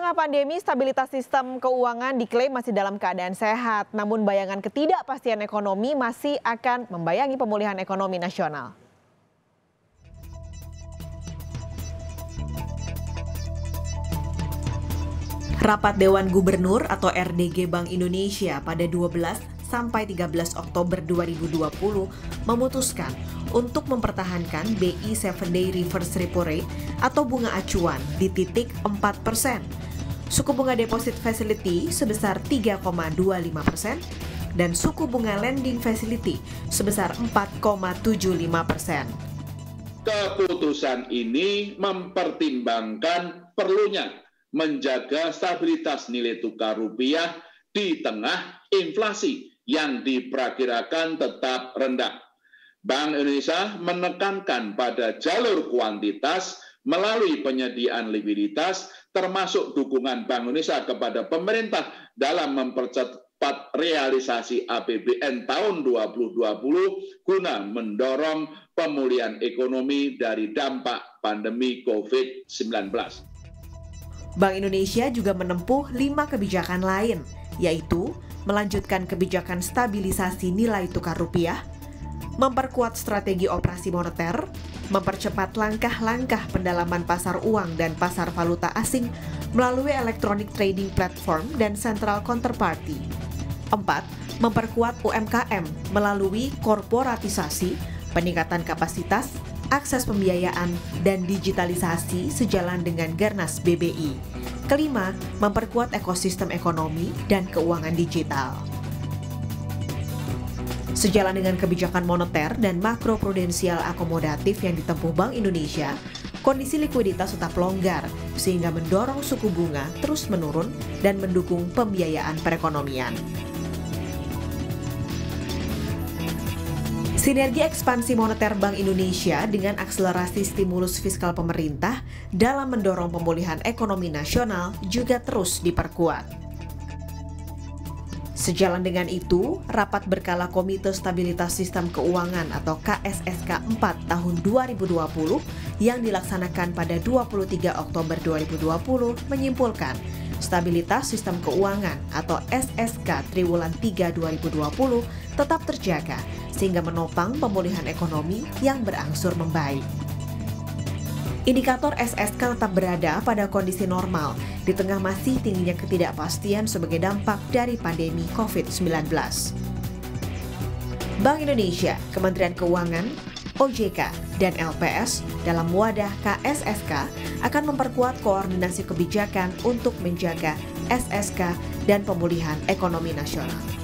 tengah pandemi, stabilitas sistem keuangan diklaim masih dalam keadaan sehat. Namun bayangan ketidakpastian ekonomi masih akan membayangi pemulihan ekonomi nasional. Rapat Dewan Gubernur atau RDG Bank Indonesia pada 12 sampai 13 Oktober 2020 memutuskan untuk mempertahankan BI 7-day reverse repo rate atau bunga acuan di titik 4%. Suku bunga deposit facility sebesar 3,25% dan suku bunga lending facility sebesar 4,75%. Keputusan ini mempertimbangkan perlunya menjaga stabilitas nilai tukar rupiah di tengah inflasi yang diperkirakan tetap rendah. Bank Indonesia menekankan pada jalur kuantitas melalui penyediaan likuiditas, termasuk dukungan Bank Indonesia kepada pemerintah dalam mempercepat realisasi APBN tahun 2020 guna mendorong pemulihan ekonomi dari dampak pandemi COVID-19. Bank Indonesia juga menempuh 5 kebijakan lain, yaitu melanjutkan kebijakan stabilisasi nilai tukar rupiah, memperkuat strategi operasi moneter, mempercepat langkah-langkah pendalaman pasar uang dan pasar valuta asing melalui electronic trading platform dan central counterparty. 4. Memperkuat UMKM melalui korporatisasi, peningkatan kapasitas, akses pembiayaan, dan digitalisasi sejalan dengan Garnas BBI. Kelima, memperkuat ekosistem ekonomi dan keuangan digital. Sejalan dengan kebijakan moneter dan makroprudensial akomodatif yang ditempuh Bank Indonesia, kondisi likuiditas tetap longgar sehingga mendorong suku bunga terus menurun dan mendukung pembiayaan perekonomian. Sinergi ekspansi moneter Bank Indonesia dengan akselerasi stimulus fiskal pemerintah dalam mendorong pemulihan ekonomi nasional juga terus diperkuat. Sejalan dengan itu, rapat berkala Komite Stabilitas Sistem Keuangan atau KSSK 4 tahun 2020 yang dilaksanakan pada 23 Oktober 2020 menyimpulkan stabilitas sistem keuangan atau SSK triwulan 3 2020 tetap terjaga sehingga menopang pemulihan ekonomi yang berangsur membaik. Indikator SSK tetap berada pada kondisi normal di tengah masih tingginya ketidakpastian sebagai dampak dari pandemi COVID-19. Bank Indonesia, Kementerian Keuangan, OJK, dan LPS dalam wadah KSSK akan memperkuat koordinasi kebijakan untuk menjaga SSK dan pemulihan ekonomi nasional.